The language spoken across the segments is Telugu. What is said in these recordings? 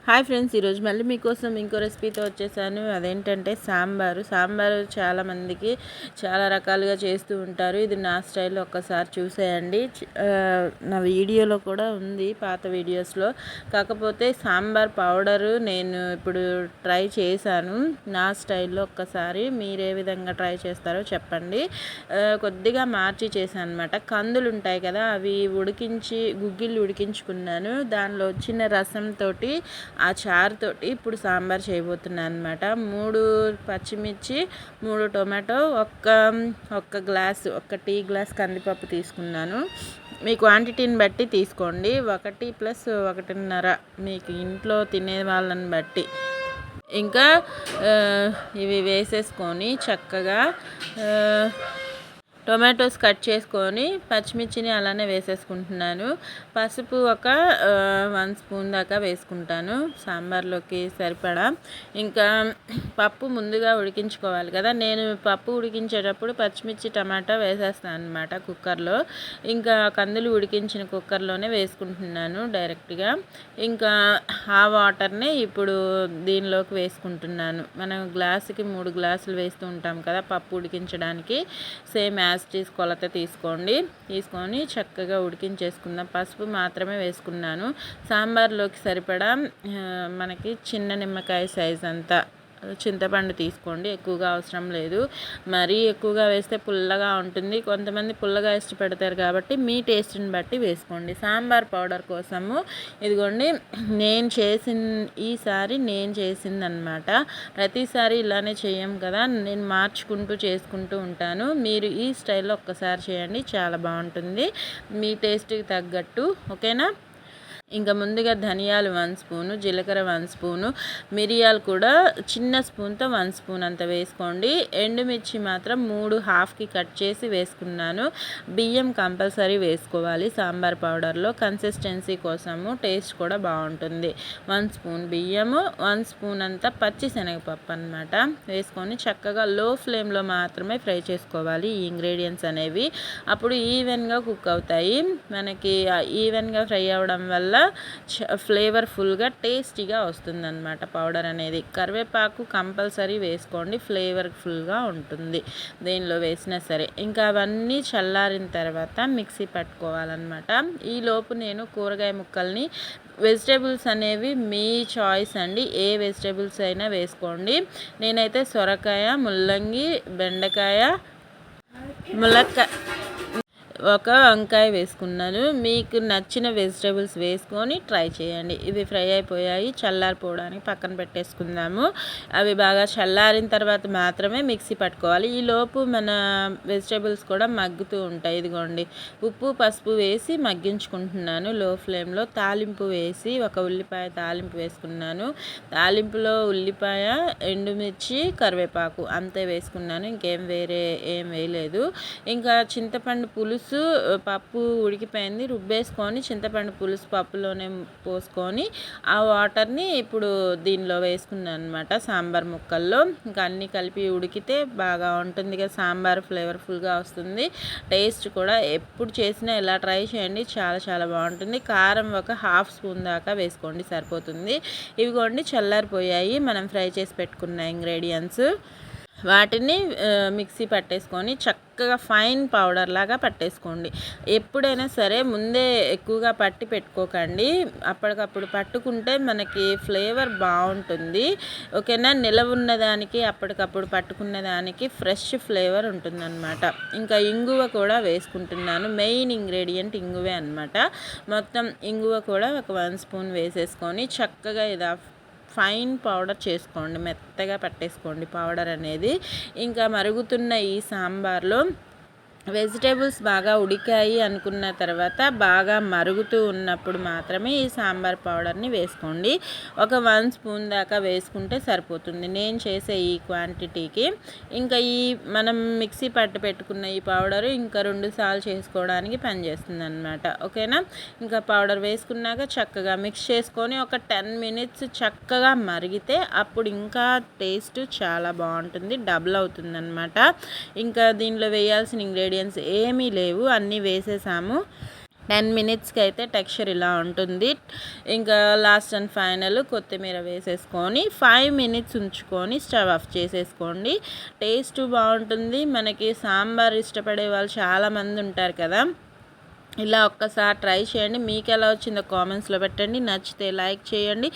హాయ్ ఫ్రెండ్స్, ఈరోజు మళ్ళీ మీకోసం ఇంకో రెసిపీతో వచ్చేసాను. అదేంటంటే సాంబారు చాలామందికి చాలా రకాలుగా చేస్తూ ఉంటారు. ఇది నా స్టైల్లో ఒక్కసారి చూసేయండి. నా వీడియోలో కూడా ఉంది, పాత వీడియోస్లో. కాకపోతే సాంబార్ పౌడరు నేను ఇప్పుడు ట్రై చేశాను నా స్టైల్లో. ఒక్కసారి మీరు ఏ విధంగా ట్రై చేస్తారో చెప్పండి. కొద్దిగా మార్చి చేశాను అనమాట. కందులు ఉంటాయి కదా, అవి గుగ్గిళ్ళు ఉడికించుకున్నాను. దానిలో వచ్చిన రసంతో ఆ చారుతోటి ఇప్పుడు సాంబార్ చేయబోతున్నాను అనమాట. 3 పచ్చిమిర్చి, 3 టొమాటో, ఒక్క టీ గ్లాస్ కందిపప్పు తీసుకున్నాను. మీ క్వాంటిటీని బట్టి తీసుకోండి. 1 + 1.5 మీకు ఇంట్లో తినే వాళ్ళని బట్టి. ఇంకా ఇవి వేసేసుకొని చక్కగా టొమాటోస్ కట్ చేసుకొని పచ్చిమిర్చిని అలానే వేసేసుకుంటున్నాను. పసుపు ఒక 1 స్పూన్ దాకా వేసుకుంటాను సాంబార్లోకి సరిపడా. ఇంకా పప్పు ముందుగా ఉడికించుకోవాలి కదా, నేను పప్పు ఉడికించేటప్పుడు పచ్చిమిర్చి టమాటా వేసేస్తాను అనమాట కుక్కర్లో. ఇంకా కందులు ఉడికించిన కుక్కర్లోనే వేసుకుంటున్నాను డైరెక్ట్గా. ఇంకా ఆ వాటర్ని ఇప్పుడు దీనిలోకి వేసుకుంటున్నాను. మనం గ్లాసుకి 3 గ్లాసులు వేస్తూ ఉంటాం కదా పప్పు ఉడికించడానికి. సేమ్ కొలత తీసుకొని చక్కగా ఉడికించేసుకుందాం. పసుపు మాత్రమే వేసుకున్నాను. సాంబార్లోకి సరిపడా మనకి చిన్న నిమ్మకాయ సైజ్ అంతా చింతపండు తీసుకోండి. ఎక్కువగా అవసరం లేదు, మరీ ఎక్కువగా వేస్తే పుల్లగా ఉంటుంది. కొంతమంది పుల్లగా ఇష్టపడతారు కాబట్టి మీ టేస్ట్ని బట్టి వేసుకోండి. సాంబార్ పౌడర్ కోసము ఇదిగోండి, ఈసారి నేను చేసిందనమాట. ప్రతిసారి ఇలానే చేయం కదా, నేను చేసుకుంటూ ఉంటాను. మీరు ఈ స్టైల్లో ఒక్కసారి చేయండి, చాలా బాగుంటుంది మీ టేస్ట్కి తగ్గట్టు. ఓకేనా? ఇంకా ముందుగా ధనియాలు 1 స్పూను, జీలకర్ర 1 స్పూను, మిరియాలు కూడా చిన్న స్పూన్తో 1 స్పూన్ అంత వేసుకోండి. ఎండుమిర్చి మాత్రం 3 హాఫ్కి కట్ చేసి వేసుకున్నాను. బియ్యం కంపల్సరీ వేసుకోవాలి సాంబార్ పౌడర్లో, కన్సిస్టెన్సీ కోసము, టేస్ట్ కూడా బాగుంటుంది. 1 స్పూన్ బియ్యము, 1 స్పూన్ అంతా పచ్చిశనగపప్పు అనమాట వేసుకొని చక్కగా లో ఫ్లేమ్లో మాత్రమే ఫ్రై చేసుకోవాలి ఈ ఇంగ్రీడియంట్స్ అనేవి. అప్పుడు ఈవెన్గా కుక్ అవుతాయి. మనకి ఈవెన్గా ఫ్రై అవ్వడం వల్ల ఫ్లేవర్ఫుల్గా టేస్టీగా వస్తుందన్నమాట పౌడర్ అనేది. కరివేపాకు కంపల్సరీ వేసుకోండి, ఫ్లేవర్ఫుల్గా ఉంటుంది దేనిలో వేసినా సరే. ఇంకా అవన్నీ చల్లారిన తర్వాత మిక్సీ పట్టుకోవాలన్నమాట. ఈలోపు నేను కూరగాయ ముక్కల్ని, వెజిటేబుల్స్ అనేవి మీ చాయిస్ అండి, ఏ వెజిటేబుల్స్ అయినా వేసుకోండి. నేనైతే సొరకాయ, ముల్లంగి, బెండకాయ, ఒక వంకాయ వేసుకున్నాను. మీకు నచ్చిన వెజిటేబుల్స్ వేసుకొని ట్రై చేయండి. ఇవి ఫ్రై అయిపోయాయి, చల్లారిపోవడానికి పక్కన పెట్టేసుకుందాము. అవి బాగా చల్లారిన తర్వాత మాత్రమే మిక్సీ పట్టుకోవాలి. ఈలోపు మన వెజిటేబుల్స్ కూడా మగ్గుతూ ఉంటాయి. ఇదిగోండి, ఉప్పు పసుపు వేసి మగ్గించుకుంటున్నాను లో ఫ్లేమ్లో. తాలింపు వేసి ఒక ఉల్లిపాయ తాలింపు వేసుకున్నాను. తాలింపులో ఉల్లిపాయ, ఎండుమిర్చి, కరివేపాకు అంతే వేసుకున్నాను, ఇంకేం ఏం వేయలేదు. ఇంకా చింతపండు పులుసు, పప్పు ఉడికిపోయింది, రుబ్బేసుకొని చింతపండు పులుసు పప్పులోనే పోసుకొని ఆ వాటర్ని ఇప్పుడు దీనిలో వేసుకున్నాను అనమాట సాంబార్ ముక్కల్లో. ఇంకా అన్నీ కలిపి ఉడికితే బాగా ఉంటుంది కదా సాంబార్, ఫ్లేవర్ఫుల్గా వస్తుంది. టేస్ట్ కూడా ఎప్పుడు చేసినా ఇలా ట్రై చేయండి, చాలా చాలా బాగుంటుంది. కారం ఒక 1/2 స్పూన్ దాకా వేసుకోండి, సరిపోతుంది. ఇవిగోండి చల్లారిపోయాయి మనం ఫ్రై చేసి పెట్టుకున్న ఇంగ్రీడియంట్స్. వాటిని మిక్సీ పట్టేసుకొని చక్కగా ఫైన్ పౌడర్ లాగా పట్టేసుకోండి. ఎప్పుడైనా సరే ముందే ఎక్కువగా పట్టి పెట్టుకోకండి, అప్పటికప్పుడు పట్టుకుంటే మనకి ఫ్లేవర్ బాగుంటుంది. ఓకేనా? నిలవ ఉన్నదానికి అప్పటికప్పుడు పట్టుకున్న దానికి ఫ్రెష్ ఫ్లేవర్ ఉంటుందన్నమాట. ఇంకా ఇంగువ కూడా వేసుకుంటున్నాను. మెయిన్ ఇంగ్రీడియంట్ ఇంగువే అనమాట. మొత్తం ఇంగువ కూడా ఒక 1 స్పూన్ వేసేసుకొని చక్కగా ఫైన్ పౌడర్ చేసుకోండి, మెత్తగా పట్టేసుకోండి పౌడర్ అనేది. ఇంకా మరుగుతున్న ఈ సాంబార్లో వెజిటేబుల్స్ బాగా ఉడికాయి అనుకున్న తర్వాత బాగా మరుగుతూ ఉన్నప్పుడు మాత్రమే ఈ సాంబార్ పౌడర్ని వేసుకోండి. ఒక 1 స్పూన్ దాకా వేసుకుంటే సరిపోతుంది నేను చేసే ఈ క్వాంటిటీకి. ఇంకా మనం మిక్సీ పెట్టుకున్న ఈ పౌడరు ఇంకా 2 సార్లు చేసుకోవడానికి పనిచేస్తుంది అనమాట. ఓకేనా? ఇంకా పౌడర్ వేసుకున్నాక చక్కగా మిక్స్ చేసుకొని ఒక 10 మినిట్స్ చక్కగా మరిగితే అప్పుడు ఇంకా టేస్ట్ చాలా బాగుంటుంది, డబుల్ అవుతుంది అనమాట. ఇంకా దీనిలో వేయాల్సిన ఇంగ్రీడియంట్స్ ఏమీ లేవు, అన్నీ వేసేసాము. 10 మినిట్స్కి అయితే టెక్స్చర్ ఇలా ఉంటుంది. ఇంకా లాస్ట్ అండ్ ఫైనల్ కొత్తిమీర వేసేసుకొని 5 మినిట్స్ ఉంచుకొని స్టవ్ ఆఫ్ చేసేసుకోండి. టేస్ట్ బాగుంటుంది. మనకి సాంబార్ ఇష్టపడే వాళ్ళు చాలామంది ఉంటారు కదా, ఇలా ఒక్కసారి ట్రై చేయండి. మీకు ఎలా వచ్చిందో కామెంట్స్లో పెట్టండి. నచ్చితే లైక్ చేయండి.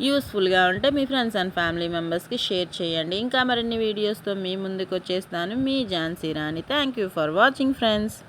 యూస్ఫుల్గా ఉంటే మీ ఫ్రెండ్స్ అండ్ ఫ్యామిలీ మెంబర్స్కి షేర్ చేయండి. ఇంకా మరిన్ని వీడియోస్తో మీ ముందుకు వచ్చేస్తాను. మీ Jhansi Rani. Thank you for watching friends.